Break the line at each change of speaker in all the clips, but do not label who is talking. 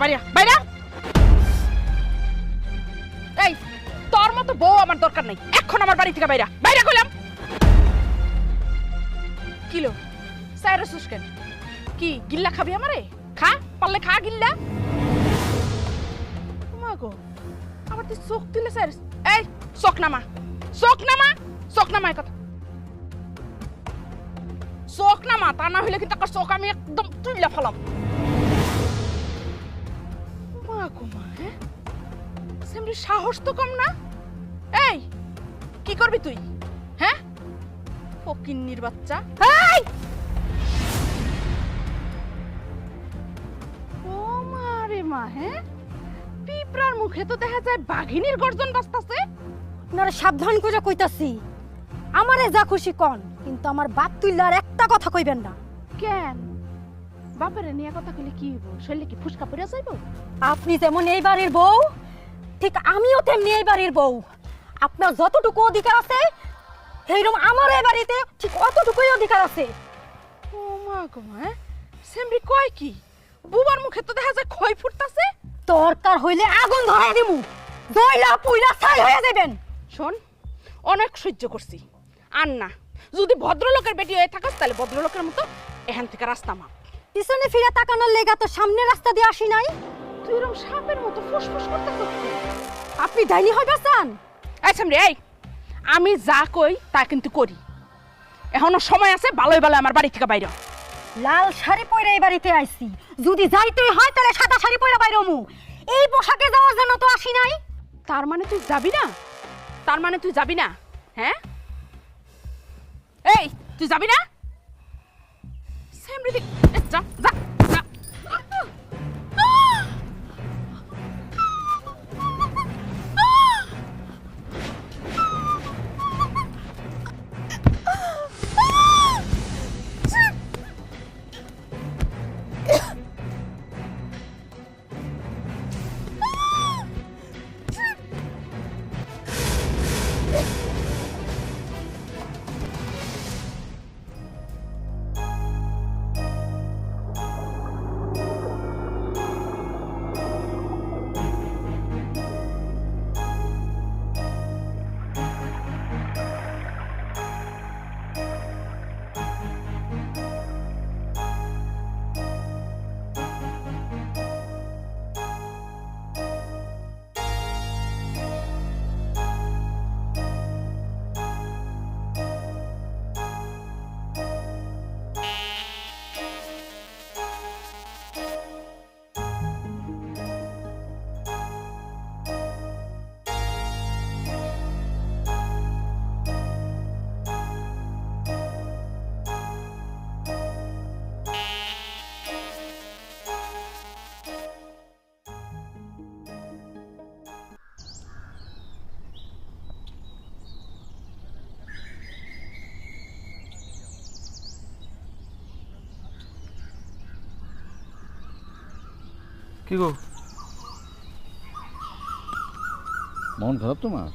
বাইরা বাইরা। এই তোর মতো বউ আমার দরকার নাই, এখন আমার বাড়ি থেকে বাইরা বাইরা কইলাম। কিলো সাইরাস কেন? কি গিল্লা খাবি আমারে? খা, পারলে খা গিল্লা। মাগো আবার তুই চোখ দিলে সাইরাস। এই চোখ নামা, চোখ নামা, চোখ নামা। কথা চোখ নামা, তা না হইলে কিন্তু একটা চোখ আমি একদম তুইলা ফেলাম। মাগো মা, হ্যাঁ সেমরি সাহস তো কম না। এই কি করবি তুই? হ্যাঁ ফকিন্নির বাচ্চা। এই ও মা রে মা, হ্যাঁ পিঁপড়ার মুখে তো দেখা যায় বাঘিনীর গর্জন বাজতাছে।
আপনারা সাবধান করে কইতাছি, আমারে যা খুশি কন, কিন্তু আমার বাপ তুইলার একটা কথা কইবেন না।
কেন বাপেরে নিয়ে কথা কইলে কি হইব? শরীরে কি ফুসকা পড়ে যাইব?
আপনি যেমন এই বাড়ির বউ, ঠিক আমিও তেমনি এই বাড়ির বউ। আপনার যতটুকু অধিকার আছে সেইরকম আমার এই বাড়িতে ঠিক অতটুকুই অধিকার আছে।
ও মা গো মা, সেমরি কয় কি? বুবার মুখে তো দেখা যায় খই ফুটতাছে।
দরকার হইলে আগুন ধরাই দিমু, দইলা পুইলা ছাই হয়ে যাবেন।
শোন, অনেক সহ্য করছি, আর না। যদি ভদ্রলোকের বেটি হয়ে থাকস তাহলে ভদ্রলোকের মতো এখান থেকে রাস্তা মাপ।
পিছনে ফিরে তাকানোর লেগা তো সামনে রাস্তা দিয়ে আসি নাই।
তুই এরকম সাপের মতো ফুসফুস করতেছিস।
আপনি ডাইনি হইবা চান?
এই সামনে এই, আমি যা কই তা কিন্তু করি। এখনো সময় আছে, ভালোই ভালো আমার বাড়ি থেকে বাইরে।
লাল শাড়ি পরে এই বাড়িতে আইছি, যদি যাইতেই হয় তাহলে সাদা শাড়ি পরে বাইরমু। এই পোশাকে যাওয়ার জন্য তো আসি নাই।
তার মানে তুই যাবি না? তার মানে তুই যাবি না? হ্যাঁ এই তুই যাবি না? সেমরি যা যা যা।
কি গো, মন খারাপ তোমার?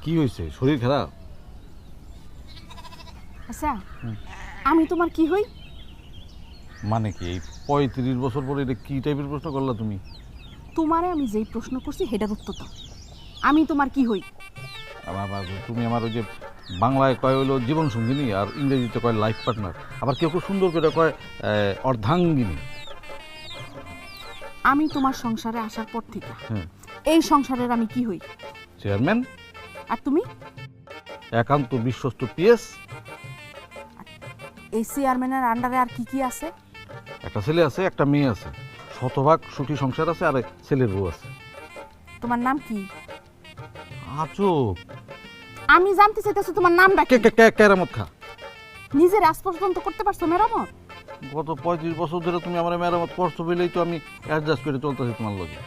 কি হয়েছে, শরীর খারাপ?
আচ্ছা আমি তোমার কি হই?
মানে কি এই 35 বছর পরে এটা কি টাইপের প্রশ্ন করলা তুমি?
তোমারে আমি যেই প্রশ্ন করছি সেটার উত্তর দাও। আমি তোমার কি হই?
তুমি আমার ওই যে বাংলায় কয় হলো জীবন সঙ্গিনী, আর ইংরেজিতে কয় লাইফ পার্টনার, আবার কেউ খুব সুন্দর করে কয় অর্ধাঙ্গিনী।
আমি তোমার সংসারে আসার পর থেকে এই সংসারের আমি কি হই?
চেয়ারম্যান।
আর তুমি?
একান্ত বিশ্বস্ত পিএস।
এই চেয়ারম্যানের আন্ডারে আর কি কি আছে?
একটা ছেলে আছে, একটা মেয়ে আছে, শতভাগ সুখী সংসার আছে, আর এক ছেলের বউ আছে।
তোমার নাম কি?
আজব।
আমি জানতে চাইতেছি তোমার নামটা কি?
কেরামত খা।
নিজের আজ পর্যন্ত করতে পারছো মেরামত?
গত 35 বছর ধরে তুমি আমার মেরামত করছো বলেই তো আমি অ্যাডজাস্ট করে চলতেছি তোমার লগে।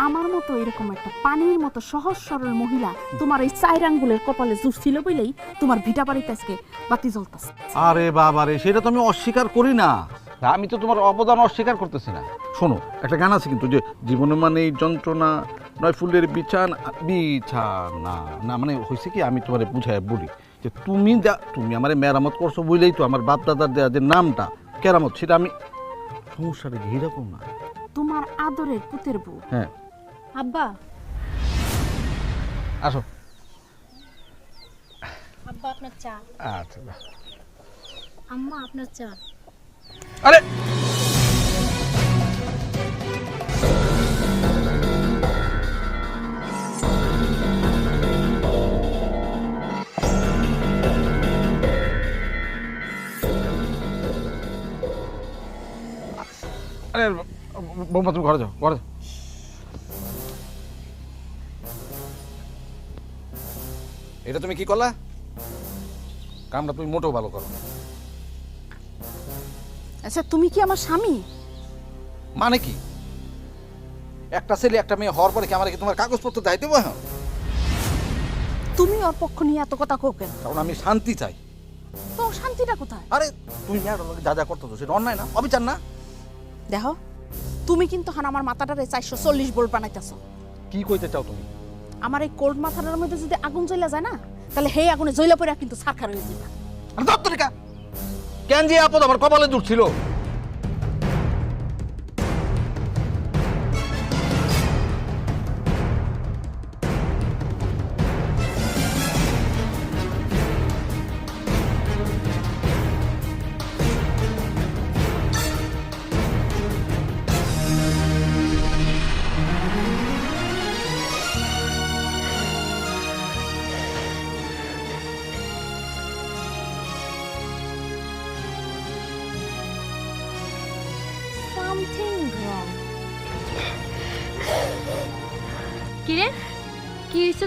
আমার মতো এরকম একটা পানির মতো সহজ সরল মহিলা তোমার এই চার আঙ্গুলের কপালে জুস ছিল বলেই তোমার ভিটা বাড়িতে আজকে বাতি জ্বলতেছে।
আরে বাবা রে, সেটা তো আমি অস্বীকার করি না, আমি তো তোমার অবদান অস্বীকার করতেছি না। শোনো, একটা গান আছে কিন্তু, যে জীবনে মানে যন্ত্রণা নয় ফুলের বিছানা, বিছানা না, মানে হয়েছে কি, আমি তোমার বুঝায় বলি। যে তুমি আমার মেরামত করছো বুঝলেই তো আমার বাপ দাদার দেওয়া যে নামটা কেরামত, সেটা আমি সমস্যাটা কি এরকম না?
তোমার আদরের পুতের বউ।
হ্যাঁ,
আব্বা,
আসো।
আব্বা আপনার চা।
আচ্ছা যা।
আম্মা আপনার চা।
আরে আরে বৌমা, তুমি ঘরে যাও, ঘরে যাও। এটা তুমি কি করলা? কামটা তুমি মোটেও ভালো করো না।
আচ্ছা তুমি কি আমার স্বামী?
মানে কি? একটা ছেলে একটা মেয়ে হওয়ার পরে কি আমার কি তোমার কাগজপত্র দায় দেবো? হ্যাঁ,
তুমি ওর পক্ষ নিয়ে এত কথা কও কেন?
কারণ আমি শান্তি চাই।
তো শান্তিটা কোথায়?
আরে তুমি মেয়েটার লোকে যা যা করতেছো সেটা অন্যায় না, অবিচার না?
দেখো তুমি কিন্তু হান আমার মাথাটারে 440 ভোল্ট বানাইতেছো।
কি কইতে চাও তুমি?
আমার এই কোল্ড মাথাটার মধ্যে যদি আগুন জ্বলা যায় না, তাহলে সেই আগুনে জ্বলা পড়ে কিন্তু ছারখার হয়ে যাবে।
আরে দত্তরিকা, কেন যে আপদ আমার কপালে জুটছিল?
Something wrong. কিরে, কি হইছে?